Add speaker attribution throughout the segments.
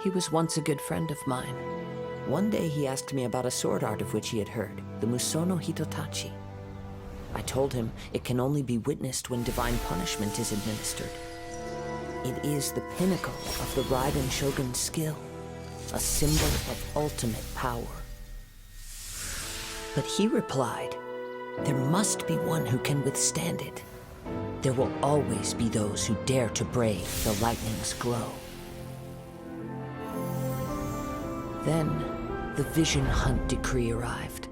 Speaker 1: He was once a good friend of mine. One day he asked me about a sword art of which he had heard, the Musono Hitotachi. I told him it can only be witnessed when divine punishment is administered. It is the pinnacle of the Raiden Shogun's skill, a symbol of ultimate power. But he replied, there must be one who can withstand it. There will always be those who dare to brave the lightning's glow. Then, the Vision Hunt decree arrived.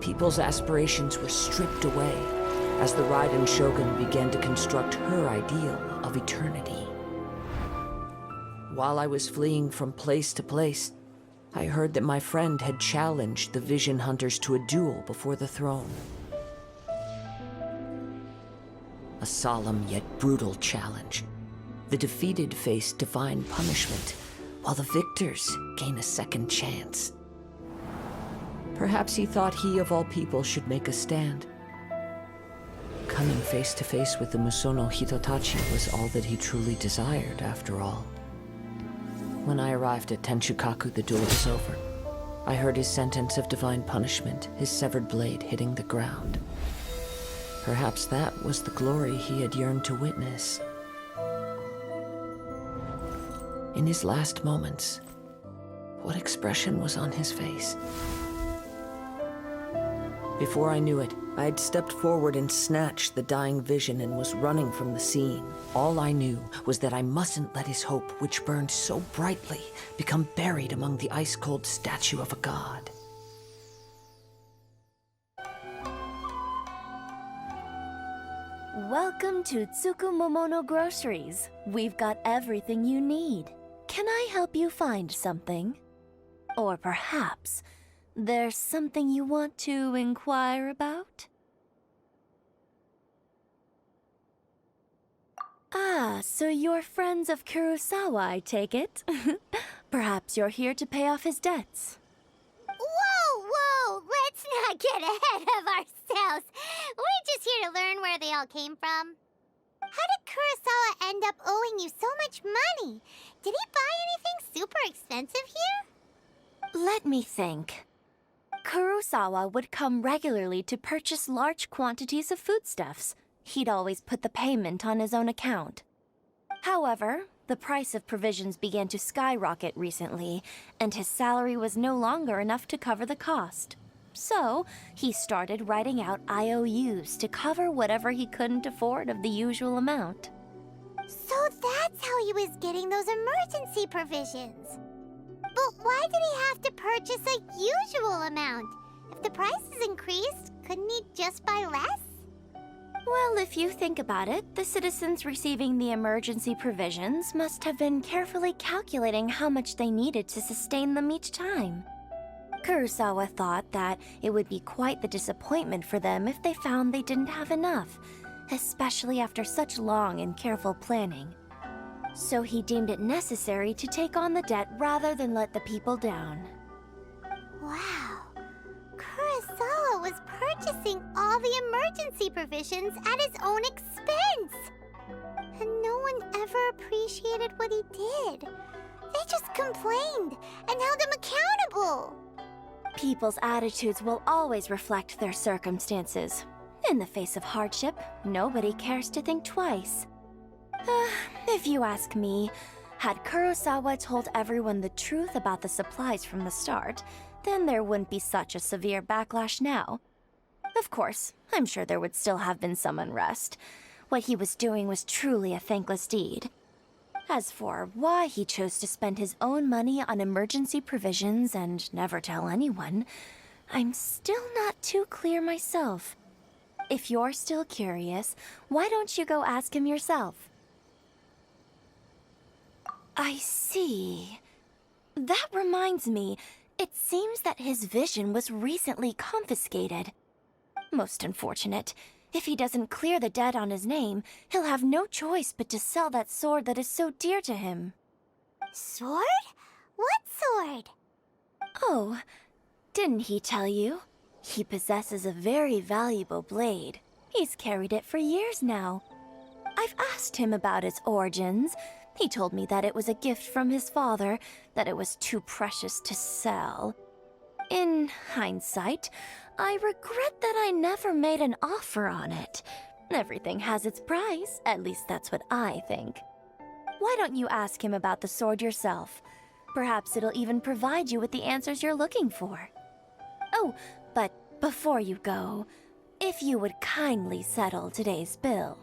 Speaker 1: People's aspirations were stripped away as the Raiden Shogun began to construct her ideal of eternity. While I was fleeing from place to place, I heard that my friend had challenged the Vision Hunters to a duel before the throne. A solemn yet brutal challenge. The defeated face divine punishment, while the victors gain a second chance. Perhaps he thought he of all people should make a stand. Coming face to face with the Musono Hitotachi was all that he truly desired, after all. When I arrived at Tenshukaku, the duel was over. I heard his sentence of divine punishment, his severed blade hitting the ground. Perhaps that was the glory he had yearned to witness. In his last moments, what expression was on his face? Before I knew it, I had stepped forward and snatched the dying vision and was running from the scene. All I knew was that I mustn't let his hope, which burned so brightly, become buried among the ice-cold statue of a god.
Speaker 2: Welcome to Tsukumomono Groceries. We've got everything you need. Can I help you find something? Or perhaps there's something you want to inquire about? Ah, so you're friends of Kurosawa, I take it? Perhaps you're here to pay off his debts.
Speaker 3: Whoa! Let's not get ahead of ourselves. We're just here to learn where they all came from. How did Kurosawa end up owing you so much money? Did he buy anything super expensive here?
Speaker 2: Let me think. Kurosawa would come regularly to purchase large quantities of foodstuffs. He'd always put the payment on his own account. However, the price of provisions began to skyrocket recently, and his salary was no longer enough to cover the cost. So, he started writing out IOUs to cover whatever he couldn't afford of the usual amount.
Speaker 3: So that's how he was getting those emergency provisions. But why did he have to purchase a usual amount? If the prices increased, couldn't he just buy less?
Speaker 2: Well, if you think about it, the citizens receiving the emergency provisions must have been carefully calculating how much they needed to sustain them each time. Kurosawa thought that it would be quite the disappointment for them if they found they didn't have enough, especially after such long and careful planning. So he deemed it necessary to take on the debt rather than let the people down.
Speaker 3: Wow. Kurosawa was purchasing all the emergency provisions at his own expense. And no one ever appreciated what he did. They just complained and held him accountable.
Speaker 2: People's attitudes will always reflect their circumstances. In the face of hardship, nobody cares to think twice. If you ask me, had Kurosawa told everyone the truth about the supplies from the start, then there wouldn't be such a severe backlash now. Of course, I'm sure there would still have been some unrest. What he was doing was truly a thankless deed. As for why he chose to spend his own money on emergency provisions and never tell anyone, I'm still not too clear myself. If you're still curious, why don't you go ask him yourself? I see. That reminds me, it seems that his vision was recently confiscated. Most unfortunate. If he doesn't clear the debt on his name, he'll have no choice but to sell that sword that is so dear to him.
Speaker 3: Sword? What sword?
Speaker 2: Oh, didn't he tell you? He possesses a very valuable blade. He's carried it for years now. I've asked him about its origins. He told me that it was a gift from his father, that it was too precious to sell. In hindsight, I regret that I never made an offer on it. Everything has its price, at least that's what I think. Why don't you ask him about the sword yourself? Perhaps it'll even provide you with the answers you're looking for. Oh, but before you go, if you would kindly settle today's bill.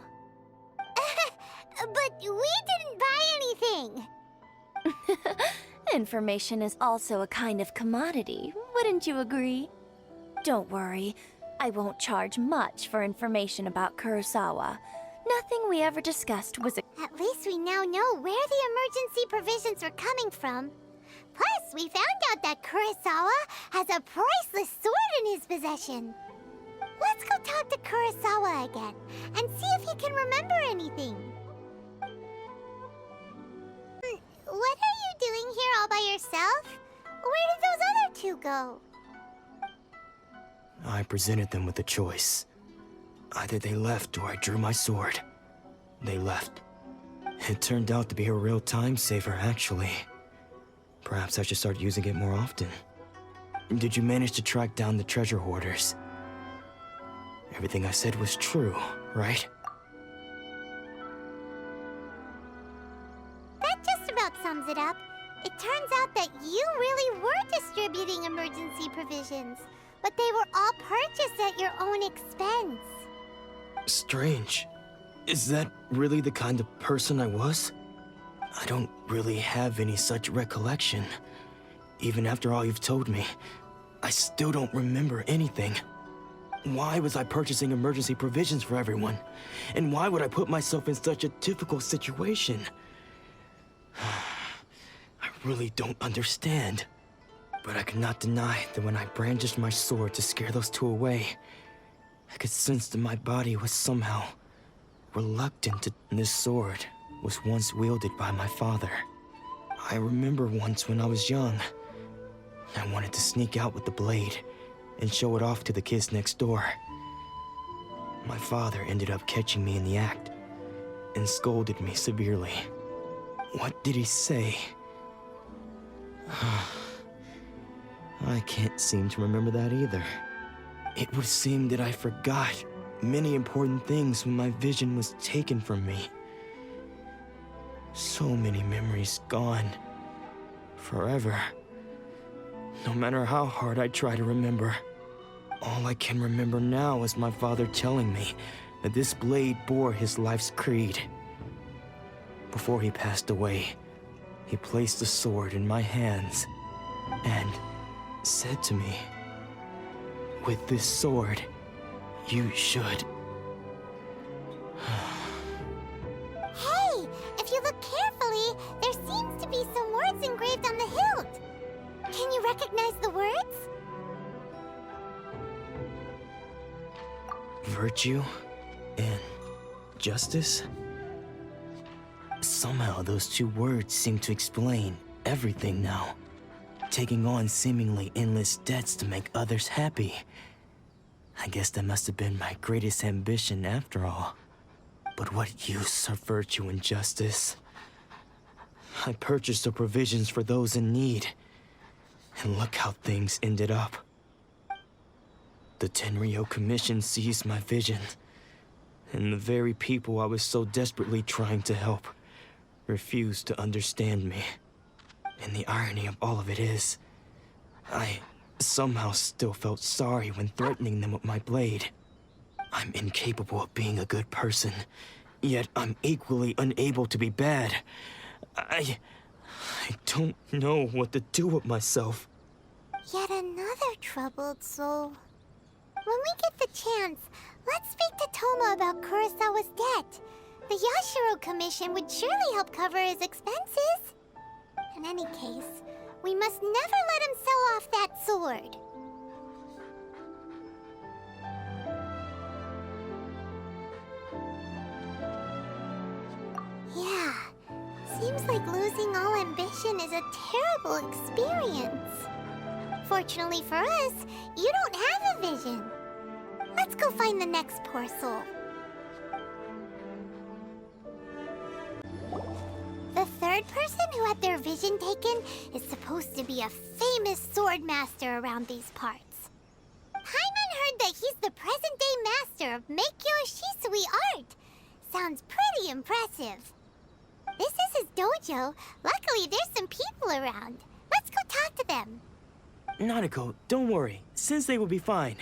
Speaker 3: But we didn't buy anything!
Speaker 2: Information is also a kind of commodity, wouldn't you agree? Don't worry, I won't charge much for information about Kurosawa. Nothing we ever discussed was a—
Speaker 3: At least we now know where the emergency provisions were coming from. Plus, we found out that Kurosawa has a priceless sword in his possession. Let's go talk to Kurosawa again and see if he can remember anything. What are you doing here all by yourself? Where did those other two go?
Speaker 4: I presented them with a choice. Either they left or I drew my sword. They left. It turned out to be a real time saver, actually. Perhaps I should start using it more often. Did you manage to track down the treasure hoarders? Everything I said was true, right?
Speaker 3: That just about sums it up. It turns out that you really were distributing emergency provisions, but they were all purchased at your own expense.
Speaker 4: Strange. Is that really the kind of person I was? I don't really have any such recollection. Even after all you've told me, I still don't remember anything. Why was I purchasing emergency provisions for everyone? And why would I put myself in such a difficult situation? I really don't understand. But I cannot deny that when I brandished my sword to scare those two away, I could sense that my body was somehow reluctant to— This sword was once wielded by my father. I remember once when I was young, I wanted to sneak out with the blade and show it off to the kids next door. My father ended up catching me in the act and scolded me severely. What did he say? I can't seem to remember that either. It would seem that I forgot many important things when my vision was taken from me. So many memories gone. Forever. No matter how hard I try to remember, all I can remember now is my father telling me that this blade bore his life's creed. Before he passed away, he placed the sword in my hands and said to me, "With this sword, you should..."
Speaker 3: Hey, if you look carefully, there seems to be some words engraved on the hilt. Can you recognize the words?
Speaker 4: Virtue and justice? Somehow those two words seem to explain everything now. Taking on seemingly endless debts to make others happy. I guess that must have been my greatest ambition after all. But what use are virtue and justice? I purchased the provisions for those in need. And look how things ended up. The Tenryo Commission seized my vision. And the very people I was so desperately trying to help refused to understand me. And the irony of all of it is, I somehow still felt sorry when threatening them with my blade. I'm incapable of being a good person, yet I'm equally unable to be bad. I don't know what to do with myself.
Speaker 3: Yet another troubled soul. When we get the chance, let's speak to Toma about Kurosawa's debt. The Yashiro Commission would surely help cover his expenses. In any case, we must never let him sell off that sword. Yeah, seems like losing all ambition is a terrible experience. Fortunately for us, you don't have a vision. Let's go find the next poor soul. The third person who had their vision taken is supposed to be a famous sword master around these parts. Paimon heard that he's the present-day master of Meikyo Shisui art. Sounds pretty impressive. This is his dojo. Luckily, there's some people around. Let's go talk to them.
Speaker 4: Nanako, don't worry. Sensei will be fine.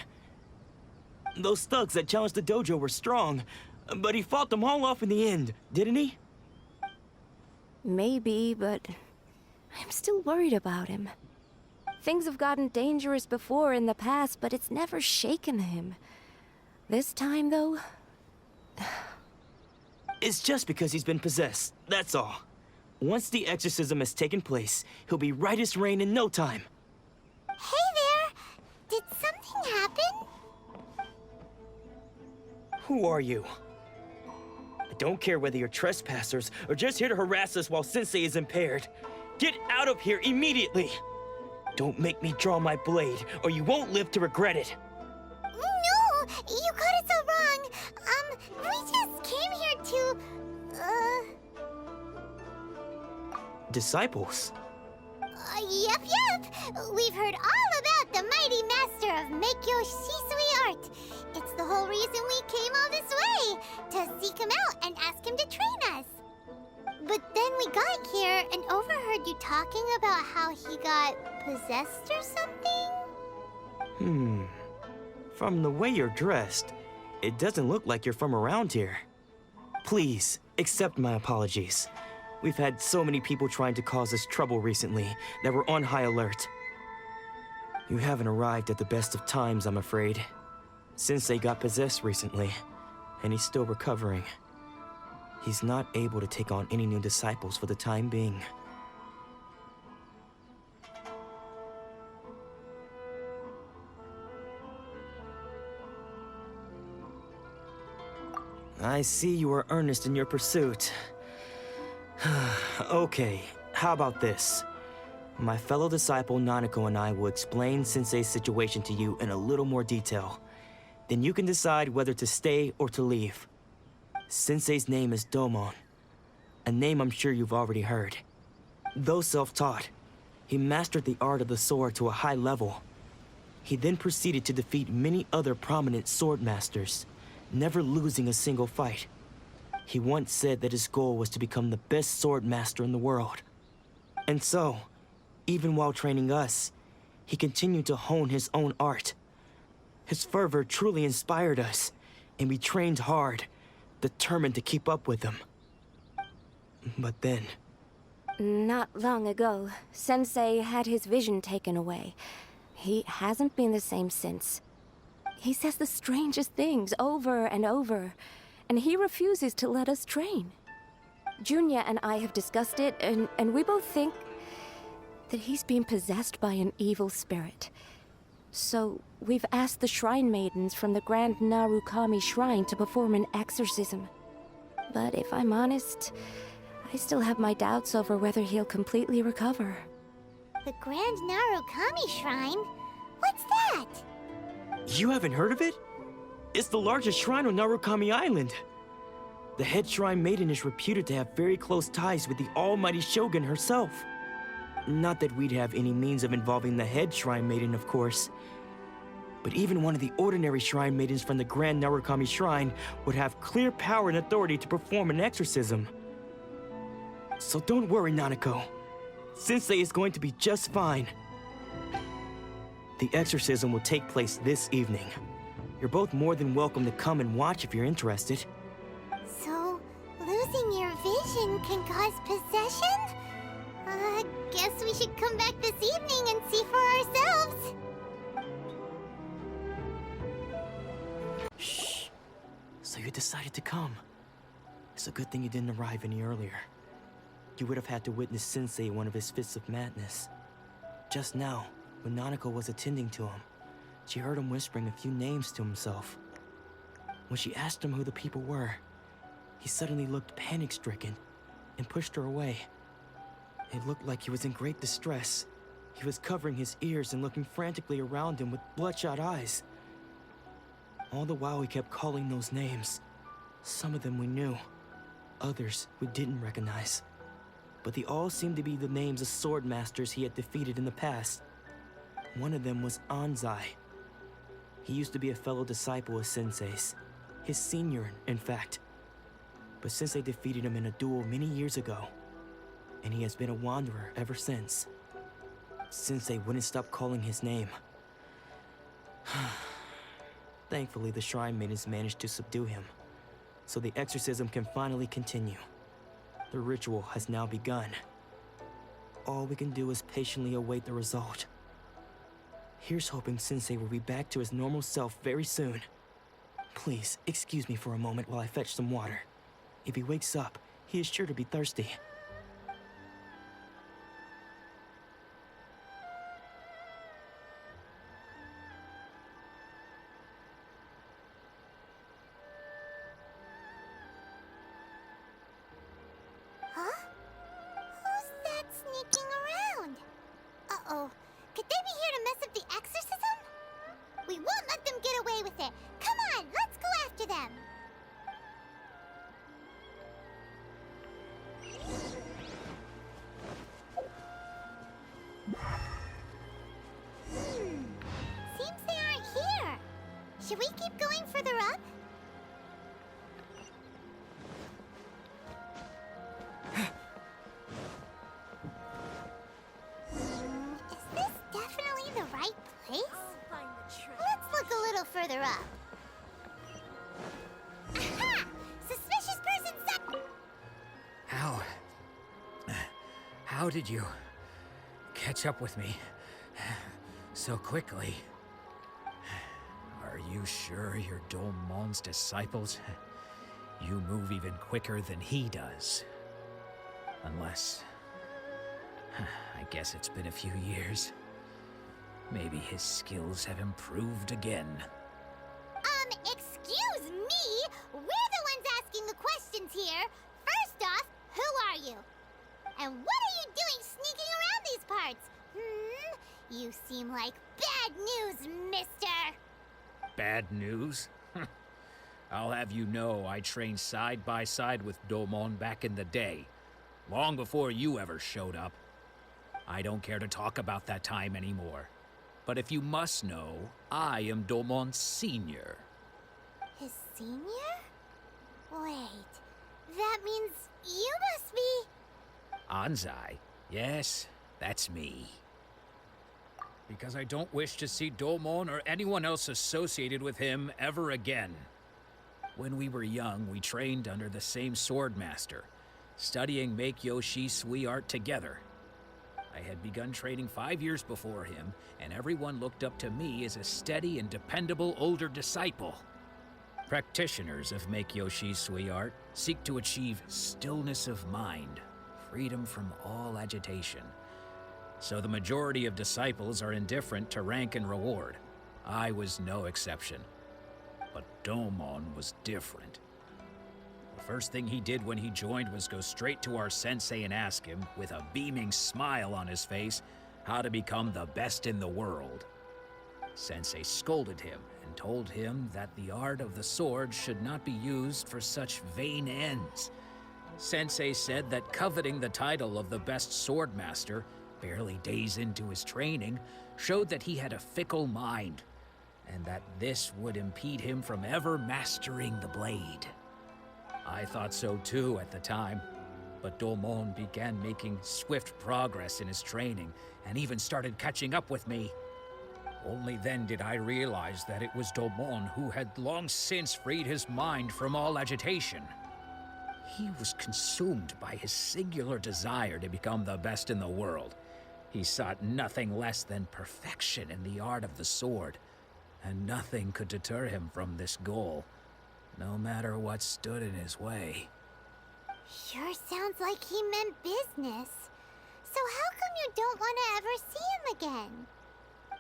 Speaker 4: Those thugs that challenged the dojo were strong, but he fought them all off in the end, didn't he?
Speaker 1: Maybe, but I'm still worried about him. Things have gotten dangerous before in the past, but it's never shaken him. This time, though...
Speaker 4: It's just because he's been possessed, that's all. Once the exorcism has taken place, he'll be right as rain in no time.
Speaker 3: Hey there! Did something happen?
Speaker 4: Who are you? I don't care whether you're trespassers or just here to harass us while Sensei is impaired. Get out of here immediately! Don't make me draw my blade, or you won't live to regret it.
Speaker 3: No! You got it so wrong! We just came here to...
Speaker 4: Disciples?
Speaker 3: Yep. We've heard all about the mighty master of Meikyo Shisui art. It's the whole reason we came all this way, to seek him out and ask him to train us. But then we got here and overheard you talking about how he got possessed or something?
Speaker 4: From the way you're dressed, it doesn't look like you're from around here. Please, accept my apologies. We've had so many people trying to cause us trouble recently that we're on high alert. You haven't arrived at the best of times, I'm afraid. Sensei got possessed recently, and he's still recovering. He's not able to take on any new disciples for the time being. I see you are earnest in your pursuit. Okay, how about this? My fellow disciple Nanako and I will explain Sensei's situation to you in a little more detail. Then you can decide whether to stay or to leave. Sensei's name is Domon, a name I'm sure you've already heard. Though self-taught, he mastered the art of the sword to a high level. He then proceeded to defeat many other prominent sword masters, never losing a single fight. He once said that his goal was to become the best sword master in the world. And so, even while training us, he continued to hone his own art. His fervor truly inspired us, and we trained hard, determined to keep up with him. But then...
Speaker 1: Not long ago, Sensei had his vision taken away. He hasn't been the same since. He says the strangest things over and over, and he refuses to let us train. Junya and I have discussed it, and we both think that he's been possessed by an evil spirit. So we've asked the shrine maidens from the Grand Narukami Shrine to perform an exorcism. But if I'm honest, I still have my doubts over whether he'll completely recover.
Speaker 3: The Grand Narukami Shrine? What's that?
Speaker 4: You haven't heard of it? It's the largest shrine on Narukami Island. The head shrine maiden is reputed to have very close ties with the almighty Shogun herself. Not that we'd have any means of involving the head shrine maiden, of course. But even one of the ordinary shrine maidens from the Grand Narukami Shrine would have clear power and authority to perform an exorcism. So don't worry, Nanako. Sensei is going to be just fine. The exorcism will take place this evening. You're both more than welcome to come and watch if you're interested.
Speaker 3: So, losing your vision can cause possession? Guess we should come back this evening and see for ourselves.
Speaker 4: Shh. So you decided to come. It's a good thing you didn't arrive any earlier. You would have had to witness Sensei in one of his fits of madness. Just now, when Nanako was attending to him, she heard him whispering a few names to himself. When she asked him who the people were, he suddenly looked panic-stricken and pushed her away. It looked like he was in great distress. He was covering his ears and looking frantically around him with bloodshot eyes. All the while he kept calling those names. Some of them we knew, others we didn't recognize. but they all seemed to be the names of sword masters he had defeated in the past. One of them was Anzai. He used to be a fellow disciple of Sensei's, his senior, in fact. But Sensei defeated him in a duel many years ago, and he has been a wanderer ever since. Sensei wouldn't stop calling his name. Thankfully, the Shrine Maidens managed to subdue him, so the exorcism can finally continue. The ritual has now begun. All we can do is patiently await the result. Here's hoping Sensei will be back to his normal self very soon. Please, excuse me for a moment while I fetch some water. If he wakes up, he is sure to be thirsty.
Speaker 3: Huh? Who's that sneaking around? Uh-oh. Could they be here to mess up the exorcism? We won't let them get away with it. Come on, let's go after them. Seems they aren't here. Should we keep going further up? Is this definitely the right place? Let's look a little further up. Aha! Suspicious person
Speaker 5: How did you catch up with me so quickly? Are you sure you're Domon's disciples? You move even quicker than he does. Unless... I guess it's been a few years. Maybe his skills have improved again.
Speaker 3: Excuse me? We're the ones asking the questions here. First off, who are you? And what are you doing sneaking around these parts? You seem like bad news, mister.
Speaker 5: Bad news? I'll have you know I trained side by side with Domon back in the day, long before you ever showed up. I don't care to talk about that time anymore. But if you must know, I am Domon's senior.
Speaker 3: His senior? Wait, that means you must be...
Speaker 5: Anzai? Yes, that's me. Because I don't wish to see Domon or anyone else associated with him ever again. When we were young, we trained under the same sword master, studying Mihoyo Shui art together. I had begun training 5 years before him, and everyone looked up to me as a steady and dependable older disciple. Practitioners of Mihoyo Shui art seek to achieve stillness of mind, freedom from all agitation. So the majority of disciples are indifferent to rank and reward. I was no exception. But Domon was different. The first thing he did when he joined was go straight to our sensei and ask him, with a beaming smile on his face, how to become the best in the world. Sensei scolded him and told him that the art of the sword should not be used for such vain ends. Sensei said that coveting the title of the best sword master, barely days into his training, showed that he had a fickle mind, and that this would impede him from ever mastering the blade. I thought so too at the time, but Domon began making swift progress in his training and even started catching up with me. Only then did I realize that it was Domon who had long since freed his mind from all agitation. He was consumed by his singular desire to become the best in the world. He sought nothing less than perfection in the art of the sword, and nothing could deter him from this goal, no matter what stood in his way.
Speaker 3: Sure sounds like he meant business. So how come you don't want to ever see him again?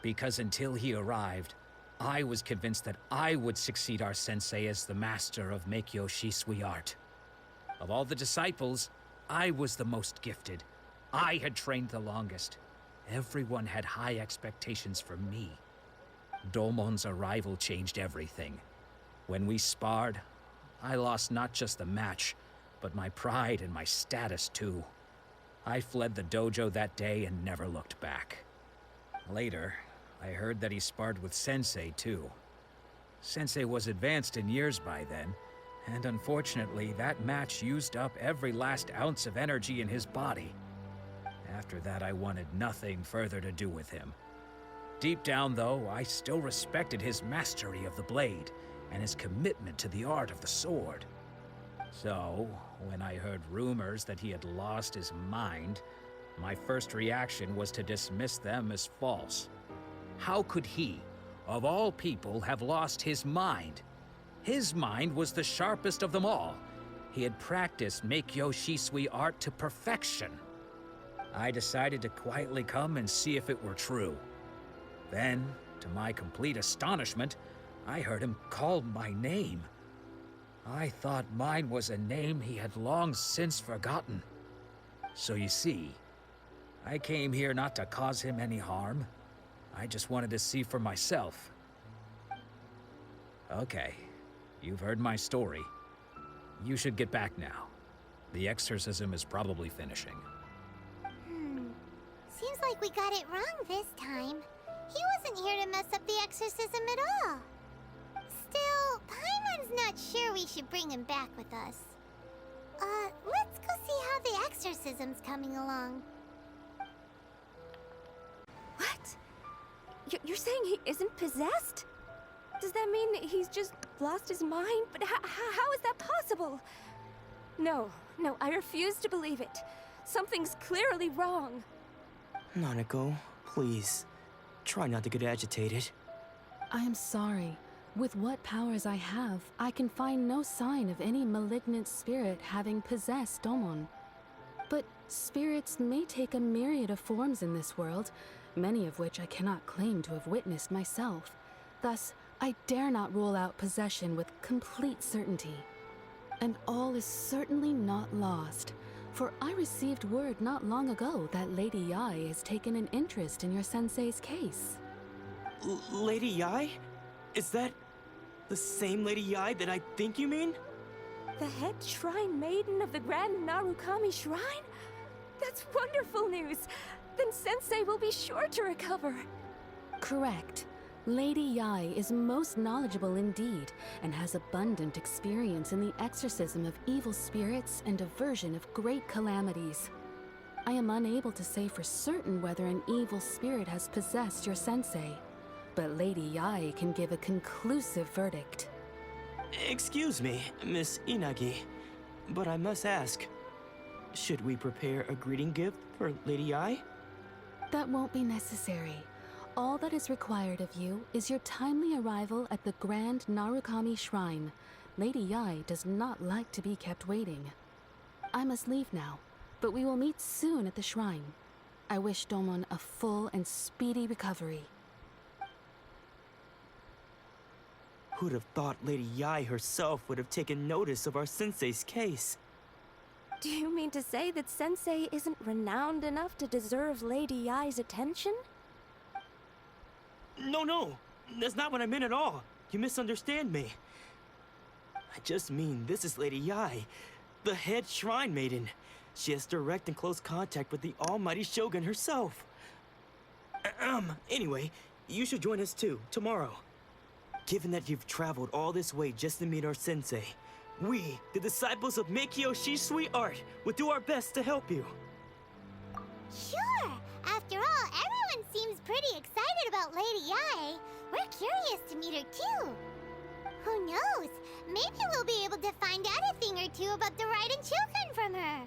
Speaker 5: Because until he arrived, I was convinced that I would succeed our sensei as the master of Mihoyo Shui art. Of all the disciples, I was the most gifted. I had trained the longest. Everyone had high expectations from me. Domon's arrival changed everything. When we sparred, I lost not just the match, but my pride and my status too. I fled the dojo that day and never looked back. Later, I heard that he sparred with Sensei, too. Sensei was advanced in years by then, and unfortunately, that match used up every last ounce of energy in his body. After that, I wanted nothing further to do with him. Deep down, though, I still respected his mastery of the blade and his commitment to the art of the sword. So, when I heard rumors that he had lost his mind, my first reaction was to dismiss them as false. How could he, of all people, have lost his mind? His mind was the sharpest of them all. He had practiced Mihoyo Shisui art to perfection. I decided to quietly come and see if it were true. Then, to my complete astonishment, I heard him call my name. I thought mine was a name he had long since forgotten. So you see, I came here not to cause him any harm. I just wanted to see for myself. Okay, you've heard my story. You should get back now. The exorcism is probably finishing.
Speaker 3: Seems like we got it wrong this time. He wasn't here to mess up the exorcism at all. Still, Paimon's not sure we should bring him back with us. Let's go see how the exorcism's coming along.
Speaker 6: What? You're saying he isn't possessed? Does that mean he's just lost his mind? But how is that possible? No, I refuse to believe it. Something's clearly wrong.
Speaker 4: Nanako, please. Try not to get agitated.
Speaker 7: I am sorry. With what powers I have, I can find no sign of any malignant spirit having possessed Domon. But spirits may take a myriad of forms in this world, many of which I cannot claim to have witnessed myself. Thus, I dare not rule out possession with complete certainty. And all is certainly not lost, for I received word not long ago that Lady Yae has taken an interest in your sensei's case.
Speaker 4: Lady Yae? Is that the same Lady Yae that I think you mean?
Speaker 6: The head shrine maiden of the Grand Narukami Shrine? That's wonderful news! Then Sensei will be sure to recover.
Speaker 7: Correct. Lady Yae is most knowledgeable indeed, and has abundant experience in the exorcism of evil spirits and aversion of great calamities. I am unable to say for certain whether an evil spirit has possessed your sensei, but Lady Yae can give a conclusive verdict.
Speaker 4: Excuse me, Miss Inagi, but I must ask, should we prepare a greeting gift for Lady Yae?
Speaker 7: That won't be necessary. All that is required of you is your timely arrival at the Grand Narukami Shrine. Lady Yae does not like to be kept waiting. I must leave now, but we will meet soon at the shrine. I wish Domon a full and speedy recovery.
Speaker 4: Who'd have thought Lady Yae herself would have taken notice of our sensei's case?
Speaker 6: Do you mean to say that Sensei isn't renowned enough to deserve Lady Yae's attention?
Speaker 4: No, that's not what I meant at all. You misunderstand me. I just mean this is Lady Yae, the head shrine maiden. She has direct and close contact with the almighty Shogun herself. Anyway, you should join us too, tomorrow. Given that you've traveled all this way just to meet our sensei, we, the disciples of Mihoyo Shisui art, will do our best to help you.
Speaker 3: Sure! After all, everyone seems pretty excited about Lady Yae. We're curious to meet her too. Who knows? Maybe we'll be able to find out a thing or two about the Raiden Shogun from her.